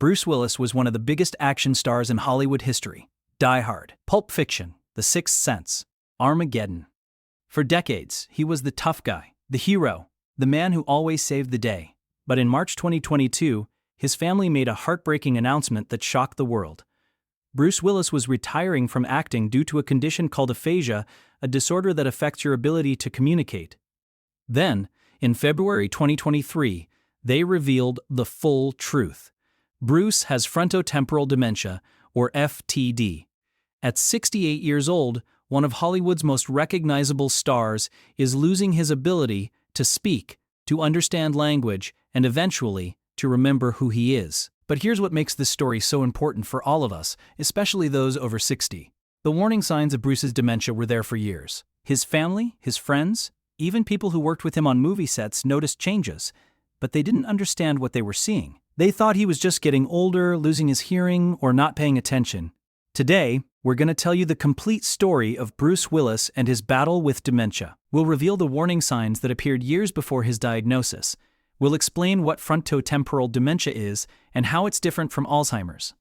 Bruce Willis was one of the biggest action stars in Hollywood history. Die Hard, Pulp Fiction, The Sixth Sense, Armageddon. For decades, he was the tough guy, the hero, the man who always saved the day. But in March 2022, his family made a heartbreaking announcement that shocked the world. Bruce Willis was retiring from acting due to a condition called aphasia, a disorder that affects your ability to communicate. Then, in February 2023, they revealed the full truth. Bruce has frontotemporal dementia, or FTD. At 68 years old, one of Hollywood's most recognizable stars is losing his ability to speak, to understand language, and eventually, to remember who he is. But here's what makes this story so important for all of us, especially those over 60. The warning signs of Bruce's dementia were there for years. His family, his friends, even people who worked with him on movie sets noticed changes, but they didn't understand what they were seeing. They thought he was just getting older, losing his hearing, or not paying attention. Today, we're going to tell you the complete story of Bruce Willis and his battle with dementia. We'll reveal the warning signs that appeared years before his diagnosis. We'll explain what frontotemporal dementia is and how it's different from Alzheimer's.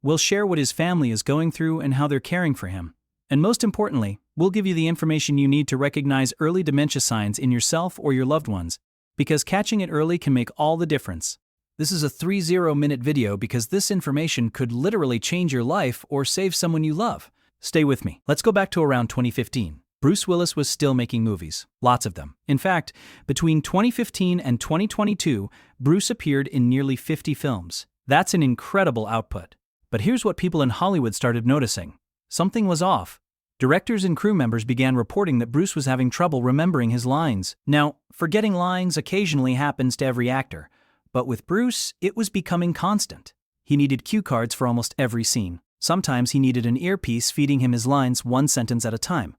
We'll share what his family is going through and how they're caring for him. And most importantly, we'll give you the information you need to recognize early dementia signs in yourself or your loved ones, because catching it early can make all the difference. This is a 30-minute video because this information could literally change your life or save someone you love. Stay with me. Let's go back to around 2015. Bruce Willis was still making movies, lots of them. In fact, between 2015 and 2022, Bruce appeared in nearly 50 films. That's an incredible output. But here's what people in Hollywood started noticing. Something was off. Directors and crew members began reporting that Bruce was having trouble remembering his lines. Now, forgetting lines occasionally happens to every actor, but with Bruce, it was becoming constant. He needed cue cards for almost every scene. Sometimes he needed an earpiece feeding him his lines one sentence at a time.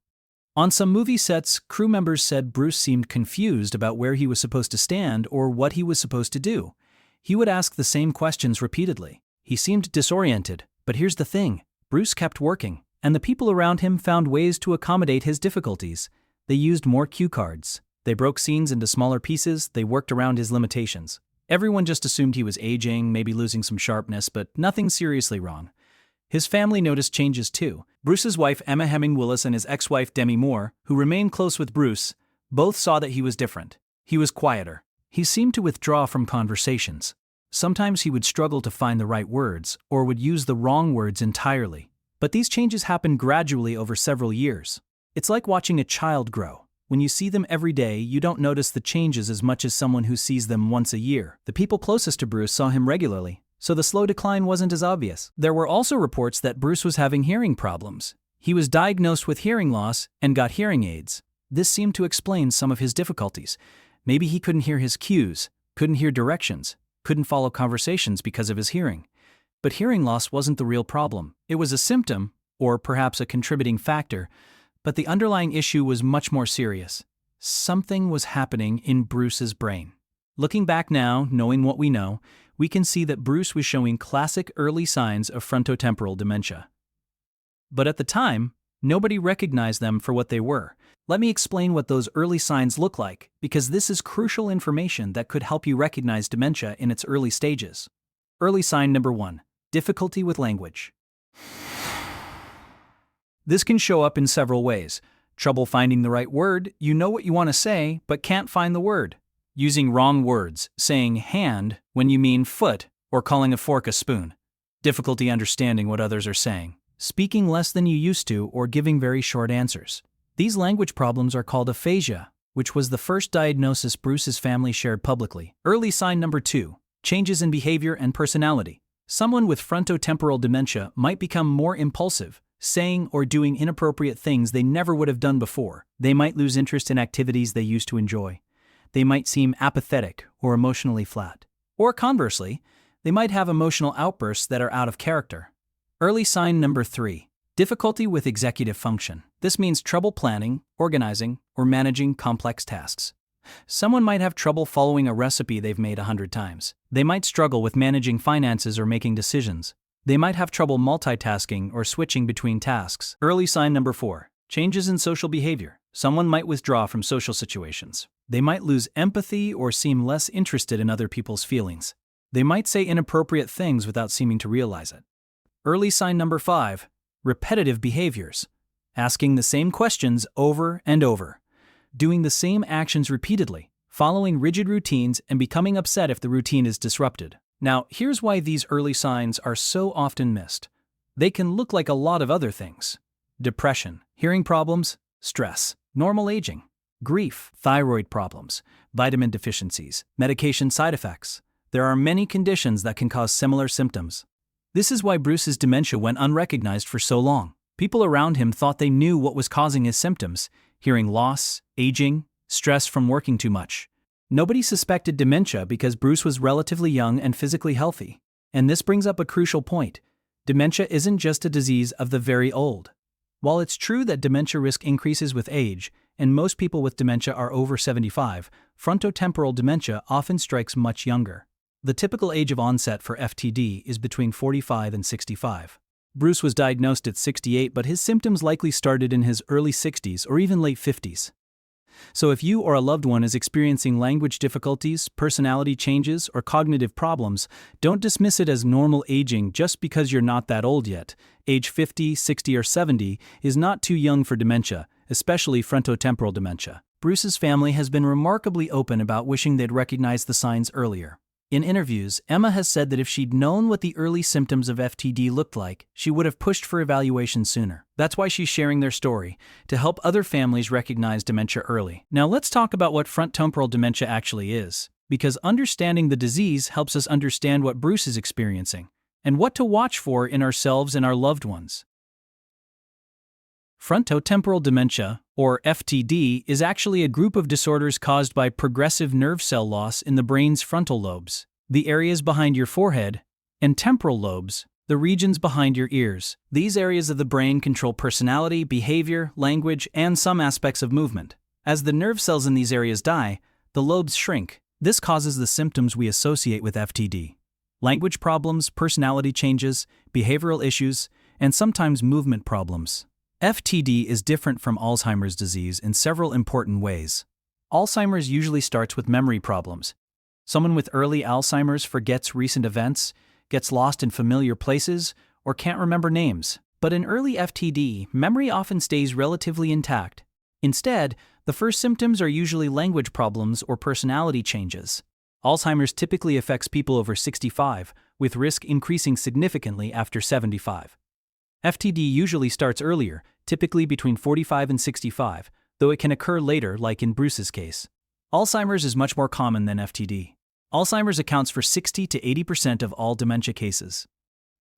On some movie sets, crew members said Bruce seemed confused about where he was supposed to stand or what he was supposed to do. He would ask the same questions repeatedly. He seemed disoriented, but here's the thing. Bruce kept working, and the people around him found ways to accommodate his difficulties. They used more cue cards. They broke scenes into smaller pieces. They worked around his limitations. Everyone just assumed he was aging, maybe losing some sharpness, but nothing seriously wrong. His family noticed changes too. Bruce's wife Emma Hemming Willis and his ex-wife Demi Moore, who remained close with Bruce, both saw that he was different. He was quieter. He seemed to withdraw from conversations. Sometimes he would struggle to find the right words, or would use the wrong words entirely. But these changes happened gradually over several years. It's like watching a child grow. When you see them every day, you don't notice the changes as much as someone who sees them once a year. The people closest to Bruce saw him regularly, so the slow decline wasn't as obvious. There were also reports that Bruce was having hearing problems. He was diagnosed with hearing loss and got hearing aids. This seemed to explain some of his difficulties. Maybe he couldn't hear his cues, couldn't hear directions, couldn't follow conversations because of his hearing. But hearing loss wasn't the real problem. It was a symptom, or perhaps a contributing factor, but the underlying issue was much more serious. Something was happening in Bruce's brain. Looking back now, knowing what we know, we can see that Bruce was showing classic early signs of frontotemporal dementia. But at the time, nobody recognized them for what they were. Let me explain what those early signs look like, because this is crucial information that could help you recognize dementia in its early stages. Early sign number 1, difficulty with language. This can show up in several ways. Trouble finding the right word, you know what you want to say, but can't find the word. Using wrong words, saying hand when you mean foot, or calling a fork a spoon. Difficulty understanding what others are saying. Speaking less than you used to or giving very short answers. These language problems are called aphasia, which was the first diagnosis Bruce's family shared publicly. Early sign number 2, changes in behavior and personality. Someone with frontotemporal dementia might become more impulsive, saying or doing inappropriate things they never would have done before. They might lose interest in activities they used to enjoy. They might seem apathetic or emotionally flat. Or conversely, they might have emotional outbursts that are out of character. Early sign number 3, difficulty with executive function. This means trouble planning, organizing, or managing complex tasks. Someone might have trouble following a recipe they've made 100 times. They might struggle with managing finances or making decisions. They might have trouble multitasking or switching between tasks. Early sign number 4, changes in social behavior. Someone might withdraw from social situations. They might lose empathy or seem less interested in other people's feelings. They might say inappropriate things without seeming to realize it. Early sign number 5, repetitive behaviors. Asking the same questions over and over. Doing the same actions repeatedly, following rigid routines and becoming upset if the routine is disrupted. Now, here's why these early signs are so often missed. They can look like a lot of other things. Depression, hearing problems, stress, normal aging, grief, thyroid problems, vitamin deficiencies, medication side effects. There are many conditions that can cause similar symptoms. This is why Bruce's dementia went unrecognized for so long. People around him thought they knew what was causing his symptoms: hearing loss, aging, stress from working too much. Nobody suspected dementia because Bruce was relatively young and physically healthy. And this brings up a crucial point. Dementia isn't just a disease of the very old. While it's true that dementia risk increases with age, and most people with dementia are over 75, frontotemporal dementia often strikes much younger. The typical age of onset for FTD is between 45 and 65. Bruce was diagnosed at 68, but his symptoms likely started in his early 60s or even late 50s. So if you or a loved one is experiencing language difficulties, personality changes, or cognitive problems, don't dismiss it as normal aging just because you're not that old yet. Age 50, 60, or 70 is not too young for dementia, especially frontotemporal dementia. Bruce's family has been remarkably open about wishing they'd recognized the signs earlier. In interviews, Emma has said that if she'd known what the early symptoms of FTD looked like, she would have pushed for evaluation sooner. That's why she's sharing their story, to help other families recognize dementia early. Now let's talk about what frontotemporal dementia actually is, because understanding the disease helps us understand what Bruce is experiencing, and what to watch for in ourselves and our loved ones. Frontotemporal dementia, or FTD, is actually a group of disorders caused by progressive nerve cell loss in the brain's frontal lobes, the areas behind your forehead, and temporal lobes, the regions behind your ears. These areas of the brain control personality, behavior, language, and some aspects of movement. As the nerve cells in these areas die, the lobes shrink. This causes the symptoms we associate with FTD: language problems, personality changes, behavioral issues, and sometimes movement problems. FTD is different from Alzheimer's disease in several important ways. Alzheimer's usually starts with memory problems. Someone with early Alzheimer's forgets recent events, gets lost in familiar places, or can't remember names. But in early FTD, memory often stays relatively intact. Instead, the first symptoms are usually language problems or personality changes. Alzheimer's typically affects people over 65, with risk increasing significantly after 75. FTD usually starts earlier, typically between 45 and 65, though it can occur later, like in Bruce's case. Alzheimer's is much more common than FTD. Alzheimer's accounts for 60 to 80% of all dementia cases.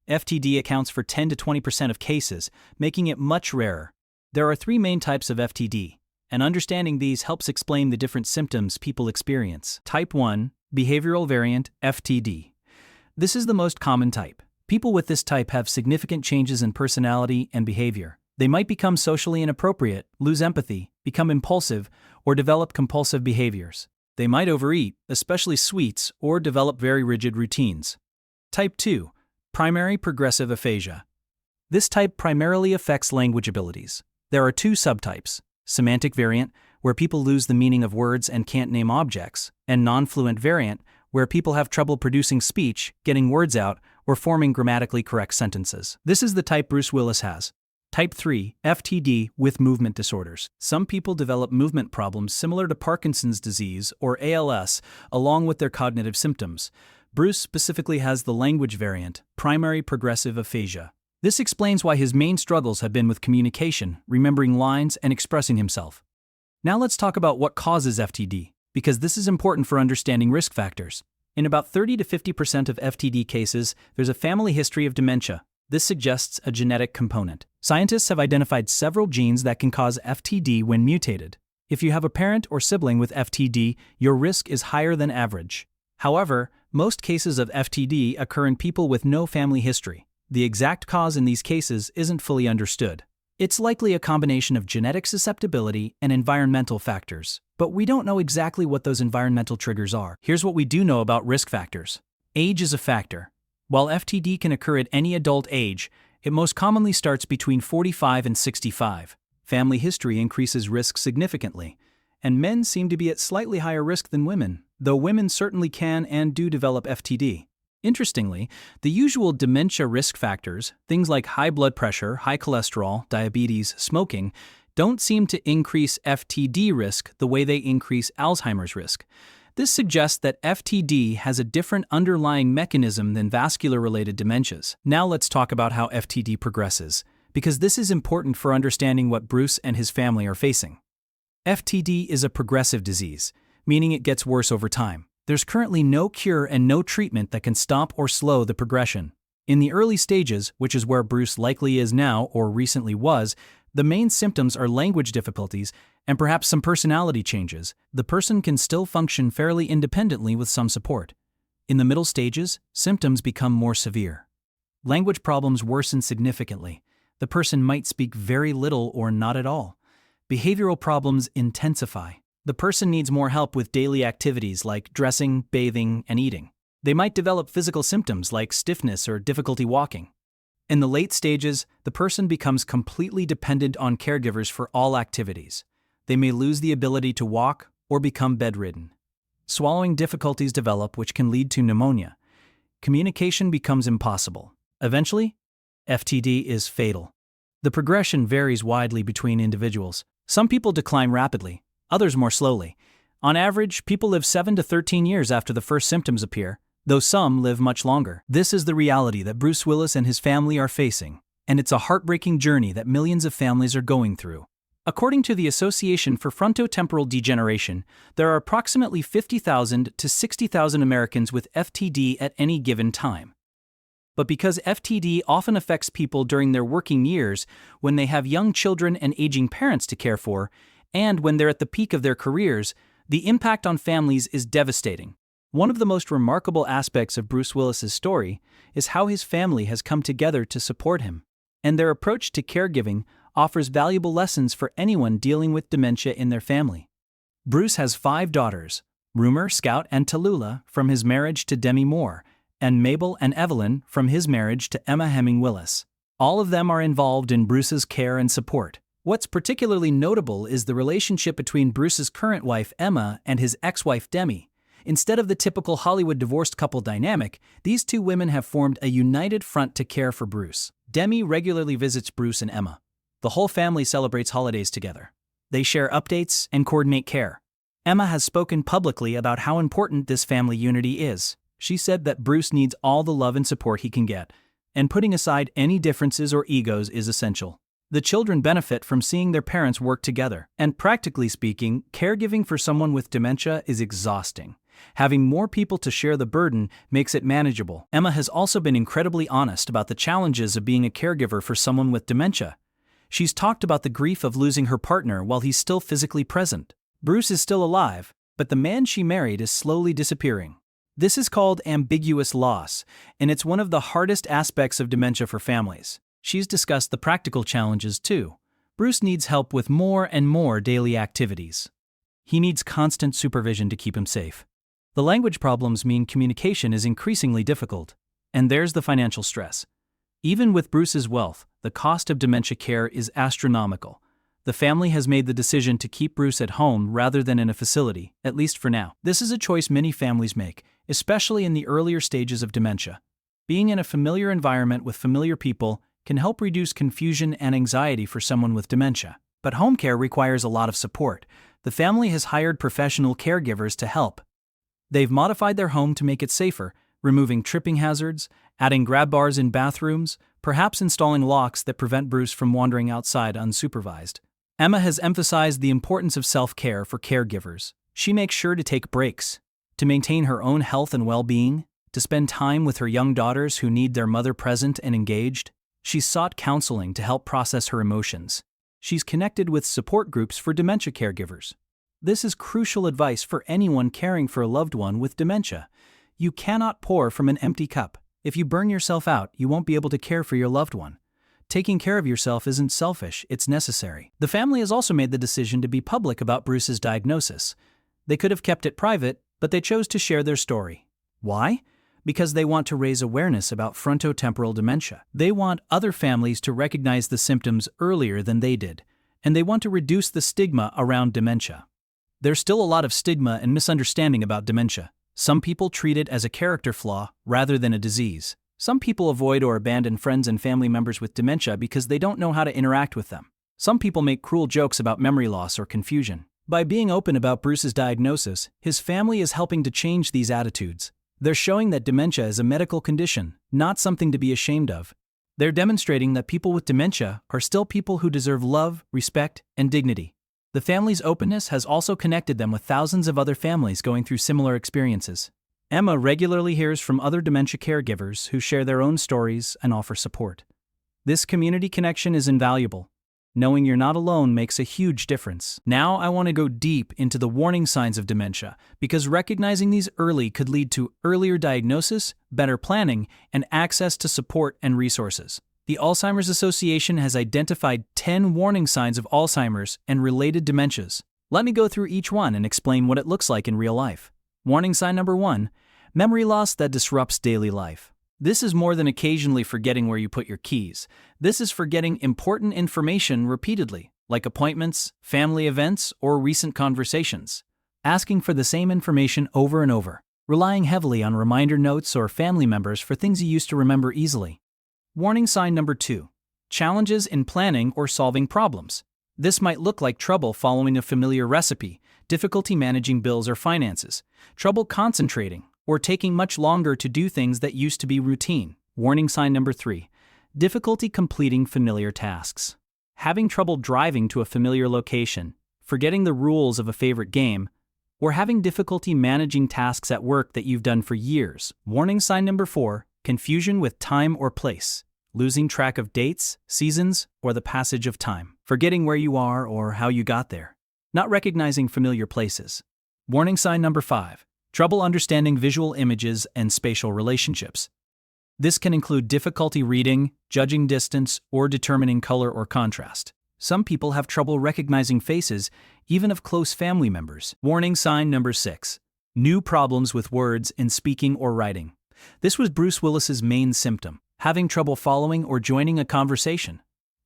FTD accounts for 10 to 20% of cases, making it much rarer. There are 3 main types of FTD, and understanding these helps explain the different symptoms people experience. Type 1, behavioral variant, FTD. This is the most common type. People with this type have significant changes in personality and behavior. They might become socially inappropriate, lose empathy, become impulsive, or develop compulsive behaviors. They might overeat, especially sweets, or develop very rigid routines. Type 2, primary progressive aphasia. This type primarily affects language abilities. There are 2 subtypes: semantic variant, where people lose the meaning of words and can't name objects, and non-fluent variant, where people have trouble producing speech, getting words out, or forming grammatically correct sentences. This is the type Bruce Willis has. Type 3, FTD with movement disorders. Some people develop movement problems similar to Parkinson's disease or ALS, along with their cognitive symptoms. Bruce specifically has the language variant, primary progressive aphasia. This explains why his main struggles have been with communication, remembering lines, and expressing himself. Now let's talk about what causes FTD, because this is important for understanding risk factors. In about 30 to 50% of FTD cases, there's a family history of dementia. This suggests a genetic component. Scientists have identified several genes that can cause FTD when mutated. If you have a parent or sibling with FTD, your risk is higher than average. However, most cases of FTD occur in people with no family history. The exact cause in these cases isn't fully understood. It's likely a combination of genetic susceptibility and environmental factors, but we don't know exactly what those environmental triggers are. Here's what we do know about risk factors. Age is a factor. While FTD can occur at any adult age, it most commonly starts between 45 and 65. Family history increases risk significantly, and men seem to be at slightly higher risk than women. though women certainly can and do develop FTD. Interestingly, the usual dementia risk factors, things like high blood pressure, high cholesterol, diabetes, smoking, don't seem to increase FTD risk the way they increase Alzheimer's risk. This suggests that FTD has a different underlying mechanism than vascular-related dementias. Now let's talk about how FTD progresses, because this is important for understanding what Bruce and his family are facing. FTD is a progressive disease, meaning it gets worse over time. There's currently no cure and no treatment that can stop or slow the progression. In the early stages, which is where Bruce likely is now or recently was, the main symptoms are language difficulties and perhaps some personality changes. The person can still function fairly independently with some support. In the middle stages, symptoms become more severe. Language problems worsen significantly. The person might speak very little or not at all. Behavioral problems intensify. The person needs more help with daily activities like dressing, bathing, and eating. They might develop physical symptoms like stiffness or difficulty walking. In the late stages, the person becomes completely dependent on caregivers for all activities. They may lose the ability to walk or become bedridden. Swallowing difficulties develop, which can lead to pneumonia. Communication becomes impossible. Eventually, FTD is fatal. The progression varies widely between individuals. Some people decline rapidly, others more slowly. On average, people live 7 to 13 years after the first symptoms appear, though some live much longer. This is the reality that Bruce Willis and his family are facing, and it's a heartbreaking journey that millions of families are going through. According to the Association for Frontotemporal Degeneration, there are approximately 50,000 to 60,000 Americans with FTD at any given time. But because FTD often affects people during their working years, when they have young children and aging parents to care for, and when they're at the peak of their careers, the impact on families is devastating. One of the most remarkable aspects of Bruce Willis's story is how his family has come together to support him, and their approach to caregiving offers valuable lessons for anyone dealing with dementia in their family. Bruce has 5 daughters, Rumer, Scout, and Tallulah, from his marriage to Demi Moore, and Mabel and Evelyn from his marriage to Emma Hemming Willis. All of them are involved in Bruce's care and support. What's particularly notable is the relationship between Bruce's current wife Emma and his ex-wife Demi. Instead of the typical Hollywood divorced couple dynamic, these two women have formed a united front to care for Bruce. Demi regularly visits Bruce and Emma. The whole family celebrates holidays together. They share updates and coordinate care. Emma has spoken publicly about how important this family unity is. She said that Bruce needs all the love and support he can get, and putting aside any differences or egos is essential. The children benefit from seeing their parents work together, and practically speaking, caregiving for someone with dementia is exhausting. Having more people to share the burden makes it manageable. Emma has also been incredibly honest about the challenges of being a caregiver for someone with dementia. She's talked about the grief of losing her partner while he's still physically present. Bruce is still alive, but the man she married is slowly disappearing. This is called ambiguous loss, and it's one of the hardest aspects of dementia for families. She's discussed the practical challenges too. Bruce needs help with more and more daily activities. He needs constant supervision to keep him safe. The language problems mean communication is increasingly difficult, and there's the financial stress. Even with Bruce's wealth, the cost of dementia care is astronomical. The family has made the decision to keep Bruce at home rather than in a facility, at least for now. This is a choice many families make, especially in the earlier stages of dementia. Being in a familiar environment with familiar people can help reduce confusion and anxiety for someone with dementia. But home care requires a lot of support. The family has hired professional caregivers to help. They've modified their home to make it safer, removing tripping hazards, adding grab bars in bathrooms, perhaps installing locks that prevent Bruce from wandering outside unsupervised. Emma has emphasized the importance of self-care for caregivers. She makes sure to take breaks, to maintain her own health and well-being, to spend time with her young daughters who need their mother present and engaged. She's sought counseling to help process her emotions. She's connected with support groups for dementia caregivers. This is crucial advice for anyone caring for a loved one with dementia. You cannot pour from an empty cup. If you burn yourself out, you won't be able to care for your loved one. Taking care of yourself isn't selfish, it's necessary. The family has also made the decision to be public about Bruce's diagnosis. They could have kept it private, but they chose to share their story. Why? Because they want to raise awareness about frontotemporal dementia. They want other families to recognize the symptoms earlier than they did, and they want to reduce the stigma around dementia. There's still a lot of stigma and misunderstanding about dementia. Some people treat it as a character flaw rather than a disease. Some people avoid or abandon friends and family members with dementia because they don't know how to interact with them. Some people make cruel jokes about memory loss or confusion. By being open about Bruce's diagnosis, his family is helping to change these attitudes. They're showing that dementia is a medical condition, not something to be ashamed of. They're demonstrating that people with dementia are still people who deserve love, respect, and dignity. The family's openness has also connected them with thousands of other families going through similar experiences. Emma regularly hears from other dementia caregivers who share their own stories and offer support. This community connection is invaluable. Knowing you're not alone makes a huge difference. Now I want to go deep into the warning signs of dementia, because recognizing these early could lead to earlier diagnosis, better planning, and access to support and resources. The Alzheimer's Association has identified 10 warning signs of Alzheimer's and related dementias. Let me go through each one and explain what it looks like in real life. Warning sign number 1, memory loss that disrupts daily life. This is more than occasionally forgetting where you put your keys. This is forgetting important information repeatedly, like appointments, family events, or recent conversations. Asking for the same information over and over. Relying heavily on reminder notes or family members for things you used to remember easily. Warning sign number 2, challenges in planning or solving problems. This might look like trouble following a familiar recipe, difficulty managing bills or finances, trouble concentrating, or taking much longer to do things that used to be routine. Warning sign number 3, difficulty completing familiar tasks. Having trouble driving to a familiar location, forgetting the rules of a favorite game, or having difficulty managing tasks at work that you've done for years. Warning sign number 4, confusion with time or place. Losing track of dates, seasons, or the passage of time. Forgetting where you are or how you got there. Not recognizing familiar places. Warning sign number 5, trouble understanding visual images and spatial relationships. This can include difficulty reading, judging distance, or determining color or contrast. Some people have trouble recognizing faces, even of close family members. Warning sign number 6, new problems with words in speaking or writing. This was Bruce Willis's main symptom, having trouble following or joining a conversation,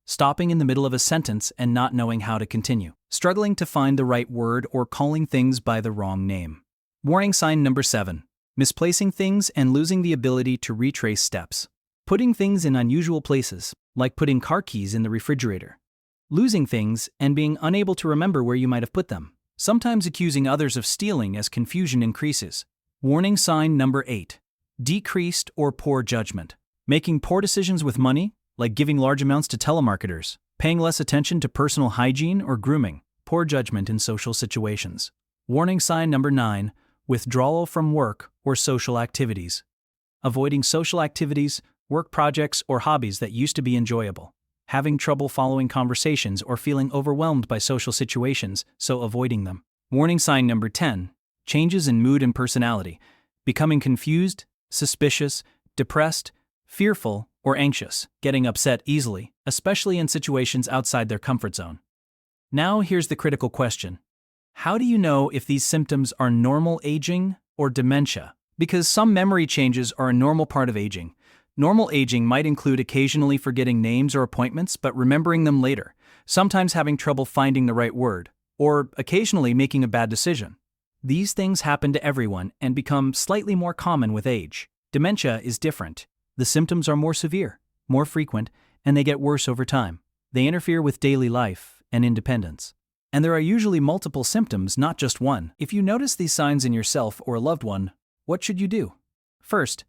stopping in the middle of a sentence and not knowing how to continue, struggling to find the right word or calling things by the wrong name. Warning sign number 7, misplacing things and losing the ability to retrace steps. Putting things in unusual places, like putting car keys in the refrigerator. Losing things and being unable to remember where you might have put them. Sometimes accusing others of stealing as confusion increases. Warning sign number 8, decreased or poor judgment. Making poor decisions with money, like giving large amounts to telemarketers. Paying less attention to personal hygiene or grooming. Poor judgment in social situations. Warning sign number 9, withdrawal from work or social activities. Avoiding social activities, work projects, or hobbies that used to be enjoyable. Having trouble following conversations or feeling overwhelmed by social situations, so avoiding them. Warning sign number 10, changes in mood and personality. Becoming confused, suspicious, depressed, fearful, or anxious. Getting upset easily, especially in situations outside their comfort zone. Now here's the critical question. How do you know if these symptoms are normal aging or dementia? Because some memory changes are a normal part of aging. Normal aging might include occasionally forgetting names or appointments but remembering them later, sometimes having trouble finding the right word, or occasionally making a bad decision. These things happen to everyone and become slightly more common with age. Dementia is different. The symptoms are more severe, more frequent, and they get worse over time. They interfere with daily life and independence. And there are usually multiple symptoms, not just one. If you notice these signs in yourself or a loved one, what should you do? First,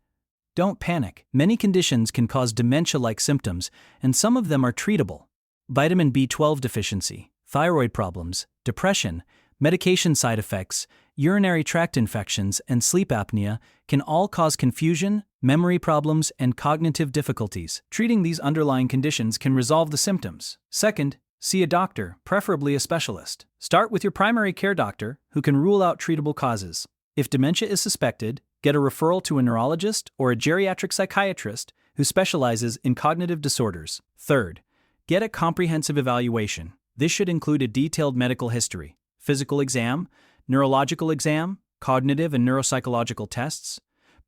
don't panic. Many conditions can cause dementia-like symptoms, and some of them are treatable. Vitamin B12 deficiency, thyroid problems, depression, medication side effects, urinary tract infections, and sleep apnea can all cause confusion, memory problems, and cognitive difficulties. Treating these underlying conditions can resolve the symptoms. Second, see a doctor, preferably a specialist. Start with your primary care doctor, who can rule out treatable causes. If dementia is suspected, get a referral to a neurologist or a geriatric psychiatrist who specializes in cognitive disorders. Third, get a comprehensive evaluation. This should include a detailed medical history, physical exam, neurological exam, cognitive and neuropsychological tests,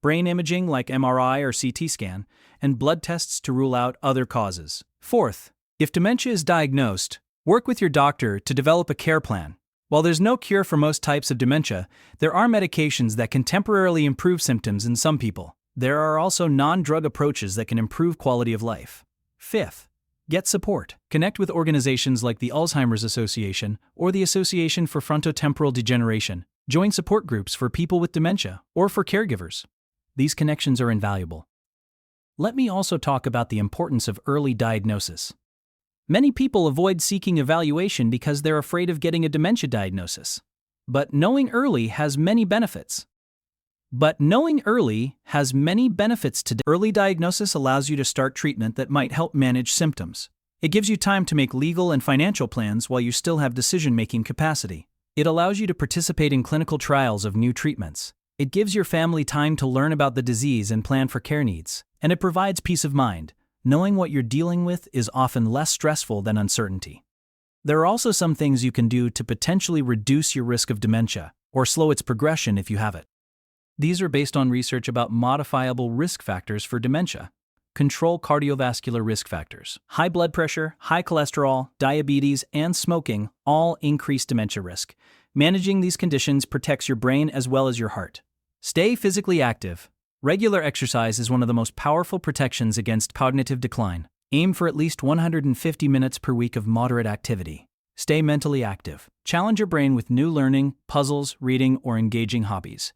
brain imaging like MRI or CT scan, and blood tests to rule out other causes. Fourth, if dementia is diagnosed, work with your doctor to develop a care plan. While there's no cure for most types of dementia, there are medications that can temporarily improve symptoms in some people. There are also non-drug approaches that can improve quality of life. Fifth, get support. Connect with organizations like the Alzheimer's Association or the Association for Frontotemporal Degeneration. Join support groups for people with dementia or for caregivers. These connections are invaluable. Let me also talk about the importance of early diagnosis. Many people avoid seeking evaluation because they're afraid of getting a dementia diagnosis. But knowing early has many benefits. Early diagnosis allows you to start treatment that might help manage symptoms. It gives you time to make legal and financial plans while you still have decision-making capacity. It allows you to participate in clinical trials of new treatments. It gives your family time to learn about the disease and plan for care needs. And it provides peace of mind. Knowing what you're dealing with is often less stressful than uncertainty. There are also some things you can do to potentially reduce your risk of dementia or slow its progression if you have it. These are based on research about modifiable risk factors for dementia. Control cardiovascular risk factors. High blood pressure, high cholesterol, diabetes, and smoking all increase dementia risk. Managing these conditions protects your brain as well as your heart. Stay physically active. Regular exercise is one of the most powerful protections against cognitive decline. Aim for at least 150 minutes per week of moderate activity. Stay mentally active. Challenge your brain with new learning, puzzles, reading, or engaging hobbies.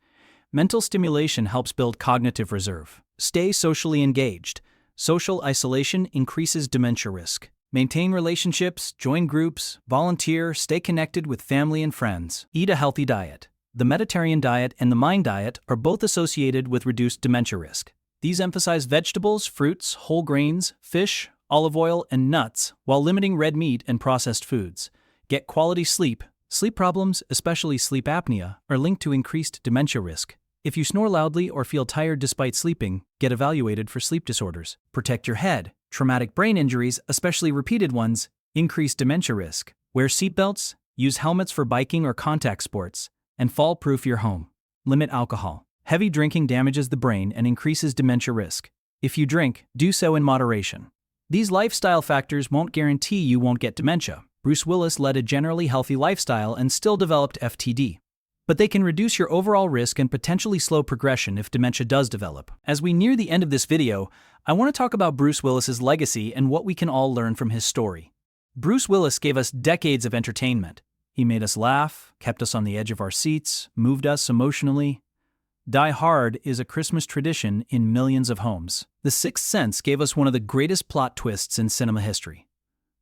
Mental stimulation helps build cognitive reserve. Stay socially engaged. Social isolation increases dementia risk. Maintain relationships, join groups, volunteer, stay connected with family and friends. Eat a healthy diet. The Mediterranean diet and the MIND diet are both associated with reduced dementia risk. These emphasize vegetables, fruits, whole grains, fish, olive oil, and nuts, while limiting red meat and processed foods. Get quality sleep. Sleep problems, especially sleep apnea, are linked to increased dementia risk. If you snore loudly or feel tired despite sleeping, get evaluated for sleep disorders. Protect your head. Traumatic brain injuries, especially repeated ones, increase dementia risk. Wear seatbelts, use helmets for biking or contact sports, and fall-proof your home. Limit alcohol. Heavy drinking damages the brain and increases dementia risk. If you drink, do so in moderation. These lifestyle factors won't guarantee you won't get dementia. Bruce Willis led a generally healthy lifestyle and still developed FTD. But they can reduce your overall risk and potentially slow progression if dementia does develop. As we near the end of this video, I want to talk about Bruce Willis's legacy and what we can all learn from his story. Bruce Willis gave us decades of entertainment. He made us laugh, kept us on the edge of our seats, moved us emotionally. Die Hard is a Christmas tradition in millions of homes. The Sixth Sense gave us one of the greatest plot twists in cinema history.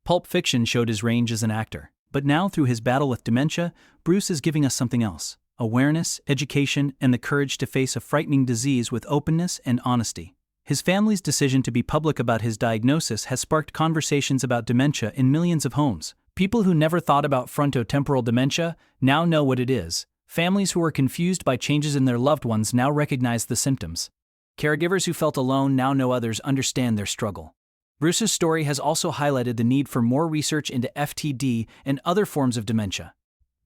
Pulp Fiction showed his range as an actor. But now, through his battle with dementia, Bruce is giving us something else: awareness, education, and the courage to face a frightening disease with openness and honesty. His family's decision to be public about his diagnosis has sparked conversations about dementia in millions of homes. People who never thought about frontotemporal dementia now know what it is. Families who were confused by changes in their loved ones now recognize the symptoms. Caregivers who felt alone now know others understand their struggle. Bruce's story has also highlighted the need for more research into FTD and other forms of dementia.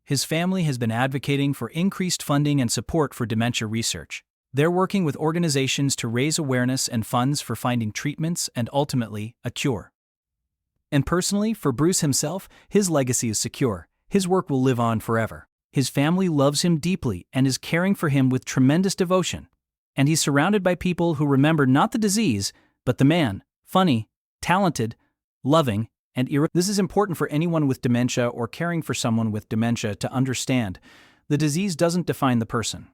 His family has been advocating for increased funding and support for dementia research. They're working with organizations to raise awareness and funds for finding treatments and ultimately, a cure. And personally, for Bruce himself, his legacy is secure. His work will live on forever. His family loves him deeply and is caring for him with tremendous devotion. And he's surrounded by people who remember not the disease, but the man, funny, talented, loving, and This is important for anyone with dementia or caring for someone with dementia to understand. The disease doesn't define the person.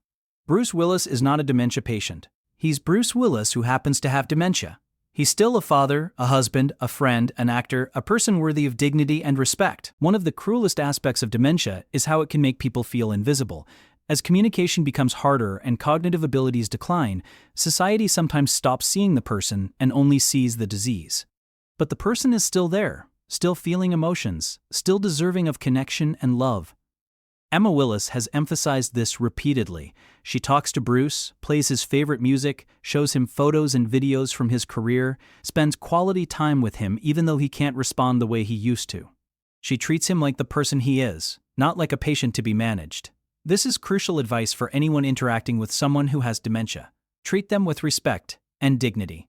Bruce Willis is not a dementia patient. He's Bruce Willis who happens to have dementia. He's still a father, a husband, a friend, an actor, a person worthy of dignity and respect. One of the cruelest aspects of dementia is how it can make people feel invisible. As communication becomes harder and cognitive abilities decline, society sometimes stops seeing the person and only sees the disease. But the person is still there, still feeling emotions, still deserving of connection and love. Emma Willis has emphasized this repeatedly. She talks to Bruce, plays his favorite music, shows him photos and videos from his career, spends quality time with him even though he can't respond the way he used to. She treats him like the person he is, not like a patient to be managed. This is crucial advice for anyone interacting with someone who has dementia. Treat them with respect and dignity.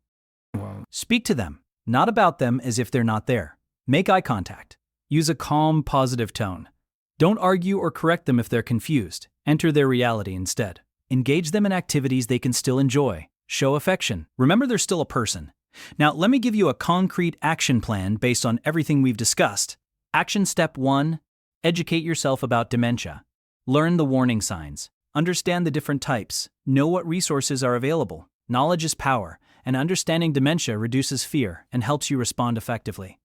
Speak to them, not about them as if they're not there. Make eye contact. Use a calm, positive tone. Don't argue or correct them if they're confused. Enter their reality instead. Engage them in activities they can still enjoy. Show affection. Remember, they're still a person. Now, let me give you a concrete action plan based on everything we've discussed. Action step 1: educate yourself about dementia. Learn the warning signs. Understand the different types. Know what resources are available. Knowledge is power, and understanding dementia reduces fear and helps you respond effectively.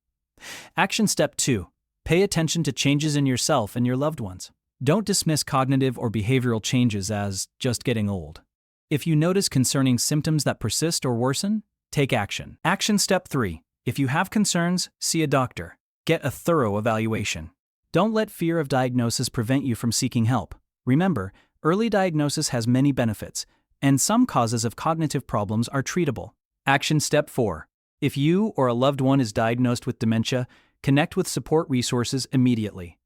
Action step 2: pay attention to changes in yourself and your loved ones. Don't dismiss cognitive or behavioral changes as just getting old. If you notice concerning symptoms that persist or worsen, take action. Action step 3: if you have concerns, see a doctor. Get a thorough evaluation. Don't let fear of diagnosis prevent you from seeking help. Remember, early diagnosis has many benefits, and some causes of cognitive problems are treatable. Action step 4: if you or a loved one is diagnosed with dementia, connect with support resources immediately.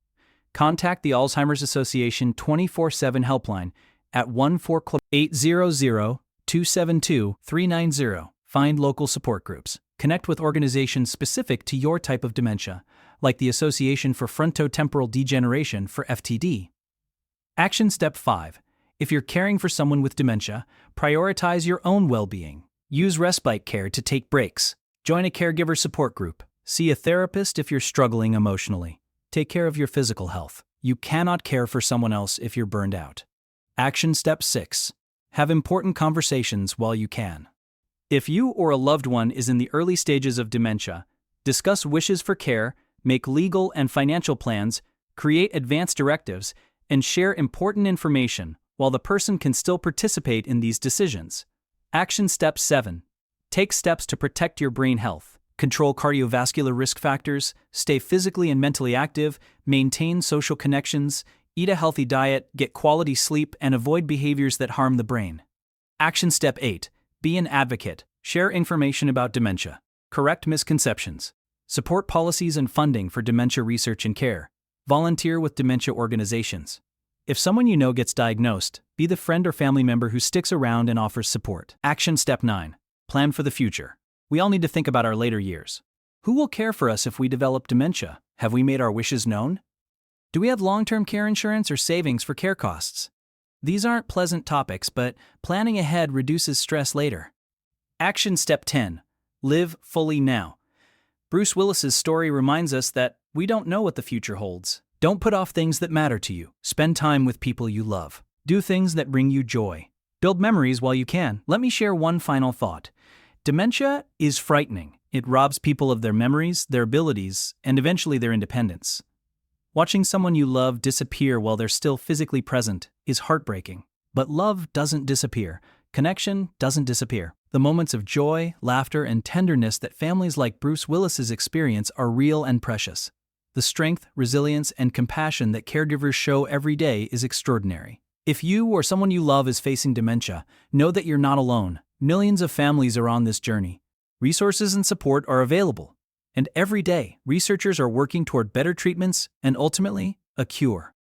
Contact the Alzheimer's Association 24/7 helpline at 800-272-390. Find local support groups. Connect with organizations specific to your type of dementia, like the Association for Frontotemporal Degeneration for FTD. Action step 5: if you're caring for someone with dementia, prioritize your own well-being. Use respite care to take breaks. Join a caregiver support group. See a therapist if you're struggling emotionally. Take care of your physical health. You cannot care for someone else if you're burned out. Action step 6: have important conversations while you can. If you or a loved one is in the early stages of dementia, discuss wishes for care, make legal and financial plans, create advance directives, and share important information while the person can still participate in these decisions. Action step 7: take steps to protect your brain health. Control cardiovascular risk factors, stay physically and mentally active, maintain social connections, eat a healthy diet, get quality sleep, and avoid behaviors that harm the brain. Action step 8: be an advocate. Share information about dementia. Correct misconceptions. Support policies and funding for dementia research and care. Volunteer with dementia organizations. If someone you know gets diagnosed, be the friend or family member who sticks around and offers support. Action step 9: plan for the future. We all need to think about our later years. Who will care for us if we develop dementia? Have we made our wishes known? Do we have long-term care insurance or savings for care costs? These aren't pleasant topics, but planning ahead reduces stress later. Action step 10: live fully now. Bruce Willis's story reminds us that we don't know what the future holds. Don't put off things that matter to you. Spend time with people you love. Do things that bring you joy. Build memories while you can. Let me share one final thought. Dementia is frightening. It robs people of their memories, their abilities, and eventually their independence. Watching someone you love disappear while they're still physically present is heartbreaking. But love doesn't disappear. Connection doesn't disappear. The moments of joy, laughter, and tenderness that families like Bruce Willis's experience are real and precious. The strength, resilience, and compassion that caregivers show every day is extraordinary. If you or someone you love is facing dementia, know that you're not alone. Millions of families are on this journey. Resources and support are available. And every day, researchers are working toward better treatments and ultimately, a cure.